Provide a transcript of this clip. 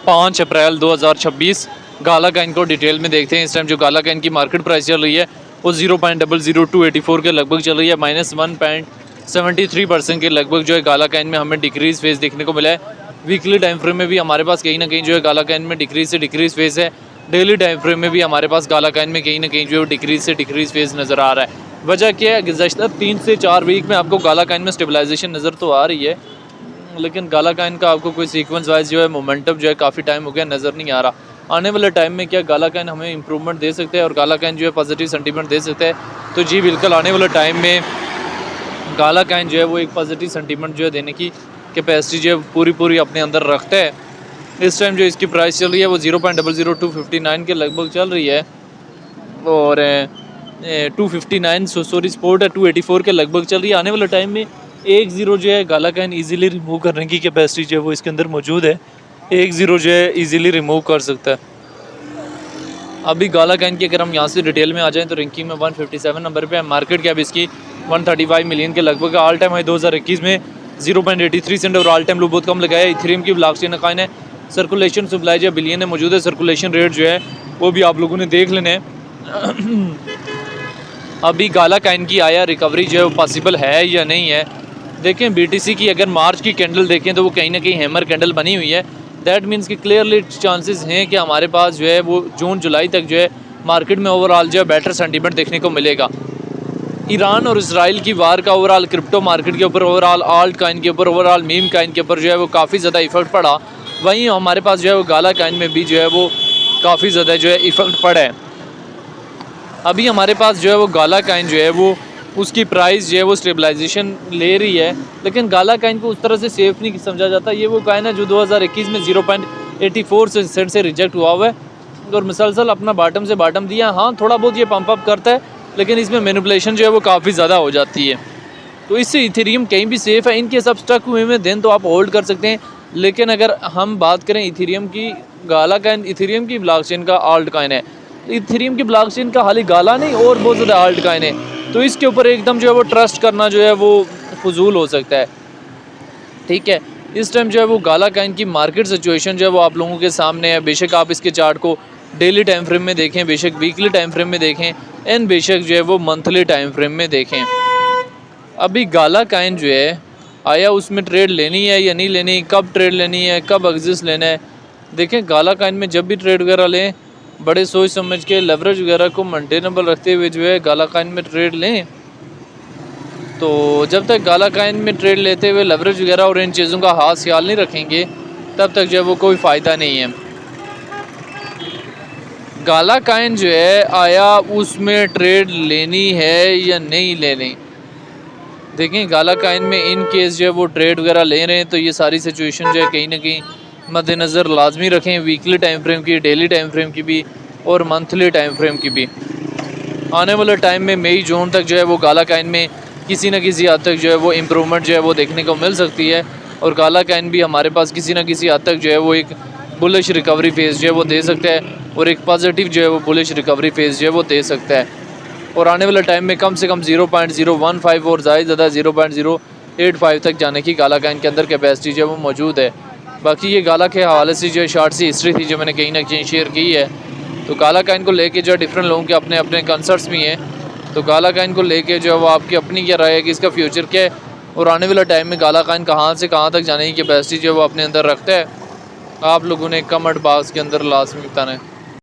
5 अप्रैल 2026। गाला Kine को detail में देखते हैं। इस टाइम जो गाला काइन की मार्केट प्राइस चल रही है वो 0.00284 के लगभग चल रही है। -1.73% के लगभग जो है गाला काइन में हमें डिक्रीज फेज देखने को मिला है। वीकली टाइम फ्रेम में भी हमारे पास कहीं ना कहीं जो है गाला काइन में डिक्रीज से डिक्रीज फेज है। डेली टाइम फ्रेम में भी हमारे पास गाला काइन में कहीं ना कहीं जो है डिक्रीज से डिक्रीज फेज नज़र आ रहा है। वजह क्या है, गुज़श्ता 3 से 4 वीक में आपको गाला काइन में स्टेबलाइजेशन नज़र तो आ रही है, लेकिन गाला काइन का आपको कोई सीक्वेंस वाइज जो है मोमेंटम जो है काफ़ी टाइम हो गया नज़र नहीं आ रहा। आने वाले टाइम में क्या गाला काइन हमें इंप्रूवमेंट दे सकते हैं और गाला काइन जो है पॉजिटिव सेंटीमेंट दे सकते हैं? तो जी बिल्कुल, आने वाले टाइम में गाला काइन जो है वो एक पॉजिटिव सेंटीमेंट जो है देने की कैपेसिटी जो है पूरी अपने अंदर रखता है। इस टाइम जो इसकी प्राइस चल रही है वो 0.00259 के लगभग चल रही है और 259 सपोर्ट है 284 के लगभग चल रही है। आने वाले टाइम में 1-0 जो है गाला काइन ईजिली रिमूव करने की कैपेसिटी जो है वो इसके अंदर मौजूद है। 1-0 जो है ईजिली रिमूव कर सकता है। अभी गाला काइन की अगर हम यहाँ से डिटेल में आ जाएं तो रैंकिंग में 157 नंबर पे है। मार्केट कैप इसकी 135 मिलियन के लगभग है। ऑल टाइम हाई 2021 में 0.83 सेंट और ऑल टाइम लो बहुत कम लगाया। इथेरियम की ब्लॉकचेन काइन है। सर्कुलेशन सप्लाई जो बिलियन में मौजूद है। सर्कुलेशन रेट जो है वो भी आप लोगों ने देख लेने हैं। अभी गाला काइन की आया रिकवरी जो है वो पॉसिबल है या नहीं है? देखें BTC की अगर मार्च की कैंडल देखें तो वो कहीं ना कहीं हैमर कैंडल बनी हुई है। दैट मीन्स कि क्लियरली चांसेस हैं कि हमारे पास जो है वो जून जुलाई तक जो है मार्केट में ओवरऑल जो है बेटर सेंटीमेंट देखने को मिलेगा। ईरान और इसराइल की वार का ओवरऑल क्रिप्टो मार्केट के ऊपर, ओवरऑल आल्ट काइन के ऊपर, ओवरऑल मीम काइन के ऊपर जो है वो काफ़ी ज़्यादा इफेक्ट पड़ा। वहीं हमारे पास जो है वो गाला काइन में भी जो है वो काफ़ी ज़्यादा जो है इफेक्ट पड़ा है। अभी हमारे पास जो है वो गाला काइन जो है वो उसकी प्राइस जो है वो स्टेबलाइजेशन ले रही है, लेकिन गाला काइन को उस तरह से सेफ नहीं समझा जाता। ये वो काइन है जो 2021 में 0.84 सेंट से रिजेक्ट हुआ है और मुसलसल अपना बॉटम से बॉटम दिया। हाँ, थोड़ा बहुत ये पंप अप करता है, लेकिन इसमें मैनिपुलेशन जो है वो काफ़ी ज़्यादा हो जाती है। तो इससे इथेरियम कहीं भी सेफ़ है। इनके सब स्टक हुए में दिन तो आप होल्ड कर सकते हैं, लेकिन अगर हम बात करें इथेरियम की, गाला काइन इथेरियम की ब्लॉकचेन का आल्ट काइन है। इथेरियम की ब्लॉकचेन का खाली गाला नहीं और बहुत ज़्यादा आल्ट काइन है, तो इसके ऊपर एकदम जो है वो ट्रस्ट करना जो है वो फजूल हो सकता है। ठीक है, इस टाइम जो है वो गाला काइन की मार्केट सिचुएशन जो है वो आप लोगों के सामने है। बेशक आप इसके चार्ट को डेली टाइम फ्रेम में देखें, बेशक वीकली टाइम फ्रेम में देखें, एंड बेशक जो है वो मंथली टाइम फ्रेम में देखें। अभी गाला काइन जो है आया, उसमें ट्रेड लेनी है या नहीं लेनी, कब ट्रेड लेनी है, कब एग्जिस्ट लेना है? देखें, गाला काइन में जब भी ट्रेड वगैरह लें बड़े सोच समझ के लेवरेज वगैरह को मेंटेनेबल रखते हुए जो है गाला काइन में ट्रेड लें। तो जब तक गाला काइन में ट्रेड लेते हुए लेवरेज वगैरह और इन चीज़ों का खास ख्याल नहीं रखेंगे तब तक जो है वो कोई फ़ायदा नहीं है। गाला काइन जो है आया, उसमें ट्रेड लेनी है या नहीं लेनी? देखें, गाला काइन में इन केस जो है वो ट्रेड वगैरह ले रहे हैं तो ये सारी सिचुएशन जो है कहीं ना कहीं मद्देनज़र लाजमी रखें। वीकली टाइम फ्रेम की, डेली टाइम फ्रेम की भी और मंथली टाइम फ्रेम की भी। आने वाले टाइम में मई जून तक जो है वो गाला काइन में किसी न किसी हद तक जो है वो इम्प्रूवमेंट जो है वो देखने को मिल सकती है और गाला काइन भी हमारे पास किसी न किसी हद तक जो है वो एक बुलिश रिकवरी फेज़ जो है वो दे सकता है और एक पॉजिटिव जो है वो बुलिश रिकवरी फेज़ जो है वो दे सकता है। और आने वाले टाइम में कम से कम 0.015 और ज़्यादा 0.085 तक जाने की गाला काइन के अंदर कैपेसिटी जो है वो मौजूद है। बाकी ये गाला के हवाले से जो है शॉर्ट सी हिस्ट्री थी जो मैंने कहीं ना कहीं शेयर की है। तो गाला काइन को लेके जो है डिफरेंट लोगों के अपने अपने कंसर्ट्स भी हैं। तो गाला काइन को लेके जो है वो आपकी अपनी क्या राय है कि इसका फ्यूचर क्या है और आने वाले टाइम में गाला काइन कहाँ से कहाँ तक जाने की कैपेसिटी जो है वो अपने अंदर रखता है? आप लोगों ने कमेंट बॉक्स के अंदर लाजमी बताना है।